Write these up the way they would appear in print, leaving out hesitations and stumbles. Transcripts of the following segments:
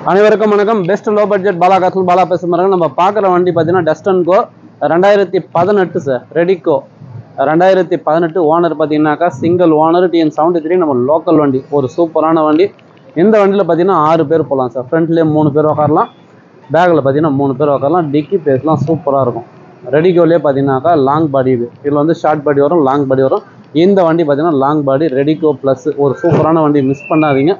அனைவருக்கும் வணக்கம். Best low budget Bala castle Bala பேசுகிறாங்க. நம்ம பார்க்குற வண்டி பார்த்தீங்கன்னா டஸ்டன்கோ 2018 சார். ரெடிகோ 2018 ஓனர் பார்த்தீங்கன்னாக்கா சிங்கிள் ஓனர் TN73. நம்ம லோக்கல் வண்டி, ஒரு சூப்பரான வண்டி. இந்த வண்டியில் பார்த்தீங்கன்னா 6 பேர் போகலாம் சார். ஃப்ரண்ட்லேயே 3 பேர் உட்காரலாம், பேக்கில் பார்த்தீங்கன்னா 3 பேர் உட்காரலாம். டிக்கி பேஸ்லாம் சூப்பராக இருக்கும். ரெடிகோலேயே பார்த்தீங்கன்னாக்கா லாங் பாடி, இதில் வந்து ஷார்ட் பாடி வரும், லாங் பாடி வரும். இந்த வண்டி பார்த்தீங்கன்னா லாங் பாடி ரெடிகோ ப்ளஸ், ஒரு சூப்பரான வண்டி. மிஸ் பண்ணாதீங்க.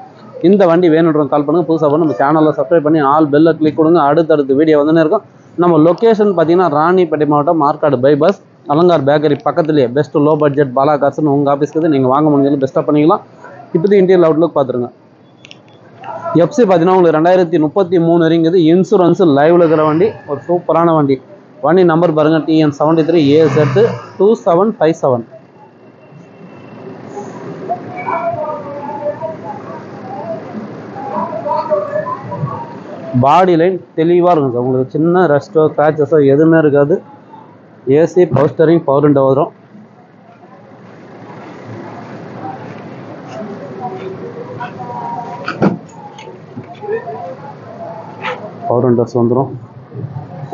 இந்த வண்டி வேணுன்றவங்க கால் பண்ணுங்கள். புதுசாக பண்ணி நம்ம சேனலில் சப்ஸ்கிரைப் பண்ணி ஆல் பெல்லை கிளிக் கொடுங்க. அடுத்தடுத்து வீடியோ வந்துன்னு இருக்கும். நம்ம லொக்கேஷன் பார்த்தீங்கன்னா ராணிப்பேட்டை மாவட்டம், மார்க்காடு பைபாஸ், அலங்கார் பேக்கரி பக்கத்துலேயே பெஸ்ட் லோ பட்ஜெட் பாலா காசுன்னு உங்கள் ஆஃபீஸ்க்கு நீங்கள் வாங்க முடிஞ்சாலும் பெஸ்ட்டாக பண்ணிக்கலாம். இப்போது இன்டீரியர் அவுட்லுக் பார்த்துருங்க. எஃப்சி பார்த்தீங்கன்னா உங்களுக்கு 2033 இருக்குது. இன்சூரன்ஸு லைவில் இருக்கிற வண்டி, ஒரு சூப்பரான வண்டி. வண்டி நம்பர் பாருங்கள், TN73 AZ 2757. பாடி லைன் தெளிவாக இருக்கும் சார். உங்களுக்கு சின்ன ரெஸ்ட்டோ கிராச்சஸோ எதுவுமே இருக்காது. AC, power steering, power window வரும். பவர் விண்டோஸ் வந்துடும்.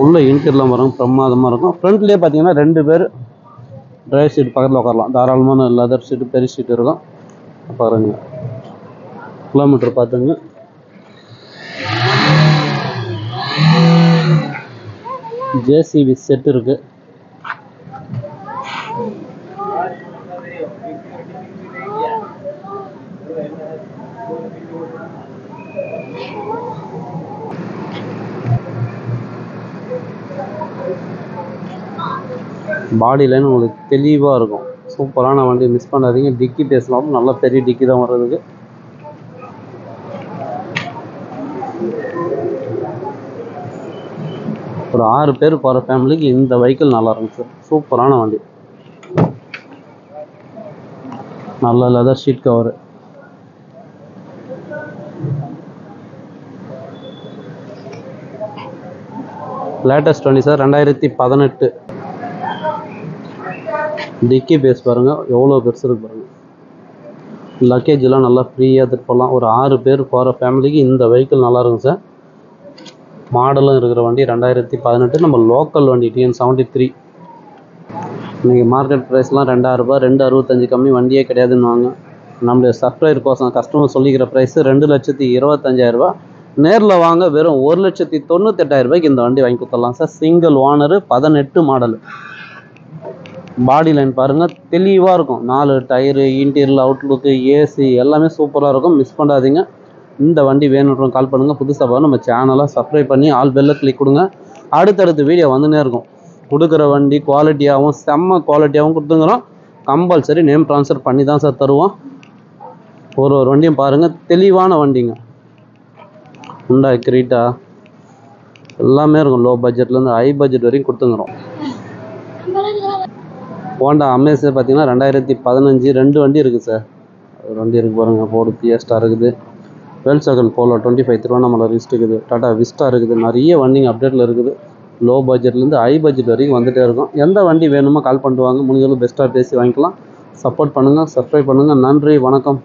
உள்ள இன்டீரியர்லாம் வரும், பிரமாதமாக இருக்கும். ஃப்ரண்ட்லேயே பார்த்தீங்கன்னா 2 பேர் டிரைவர் சீட் பக்கத்தில் உட்காரலாம். தாராளமான லெதர் சீட்டு, பெரிய சீட்டு இருக்கும். பாருங்க, கிலோமீட்டர் பார்த்துங்க. ஜேசிபி செட் இருக்கு. பாடி லைன் உங்களுக்கு தெளிவாக இருக்கும். சூப்பரான வண்டி, மிஸ் பண்ணாதீங்க. டிக்கி பேசலாம், நல்ல பெரிய டிக்கி தான் வர்றதுக்கு. ஒரு 6 பேர் போகிற ஃபேமிலிக்கு இந்த வெஹிக்கிள் நல்லா இருக்கும் சார். சூப்பரான வண்டி. நல்ல லெதர் ஷீட் கவர். லேட்டஸ்ட் வண்டி சார், 2018. டிக்கி பேஸ் பாருங்கள், எவ்வளோ பெருசு இருக்கு பாருங்கள். லக்கேஜெலாம் நல்லா ஃப்ரீயாக எடுத்துகிட்டு போகலாம். ஒரு 6 பேர் போகிற ஃபேமிலிக்கு இந்த வெஹிக்கிள் நல்லா இருக்கும் சார். மாடலும் இருக்கிற வண்டி 2018. நம்ம லோக்கல் வண்டி TN73. இன்றைக்கி மார்க்கெட் ப்ரைஸ்லாம் 2000 ரூபாய், 265 கம்மி வண்டியே கிடையாதுன்னு. நம்மளுடைய சப்ஸ்கிரைபர் கோசம் கஸ்டமர் சொல்லிக்கிற ப்ரைஸு 2,25,000 ரூபா. நேரில் வாங்க வெறும் 1,98,000 ரூபாய்க்கு இந்த வண்டி வாங்கி கொடுத்துடலாம் சார். Single owner, 18 model. பாடி லைன் பாருங்கள், தெளிவாக இருக்கும். 4 டயரு, இன்டீரியர் அவுட்லுக்கு, ஏசி எல்லாமே சூப்பராக இருக்கும். மிஸ் பண்ணாதீங்க. இந்த வண்டி வேணுன்றவங்க கால் பண்ணுங்கள். புதுசாக பாருங்கள், நம்ம சேனலை சப்ஸ்கிரைப் பண்ணி ஆல் பெல்லை கிளிக் கொடுங்க. அடுத்தடுத்து வீடியோ வந்துன்னே இருக்கும். கொடுக்குற வண்டி குவாலிட்டியாகவும், செம்ம குவாலிட்டியாகவும் கொடுத்துங்கிறோம். கம்பல்சரி நேம் ட்ரான்ஸ்ஃபர் பண்ணி தான் சார் தருவோம். ஒரு வண்டியும் பாருங்கள், தெளிவான வண்டிங்க. ஹுண்டாய் கிரீட்டா எல்லாமே இருக்கும். லோ பட்ஜெட்லேருந்து ஹை பட்ஜெட் வரைக்கும் கொடுத்துங்கிறோம். ஹோண்டா அமேஸ் பார்த்தீங்கன்னா 2015 2 வண்டி இருக்குது சார். ஒரு வண்டி இருக்குது பாருங்கள், ஃபோர்டு ஃபியஸ்டா இருக்குது. வேல்சாகன் போலோ 25 திருவண்ணாமலை ரிஸ்ட் இருக்குது. டாடா விஸ்டா இருக்குது. நிறைய வண்டிங்க அப்டேட்டில் இருக்குது. லோ பட்ஜெட்லேருந்து ஹை பட்ஜெட் வரைக்கும் வந்துகிட்டே இருக்கும். எந்த வண்டி வேணுமோ கால் பண்ணிட்டு வாங்க. முடிஞ்சளவு பெஸ்ட்டாக பேசி வாங்கிக்கலாம். சப்போர்ட் பண்ணுங்கள், சப்ஸ்கிரைப் பண்ணுங்கள். நன்றி, வணக்கம்.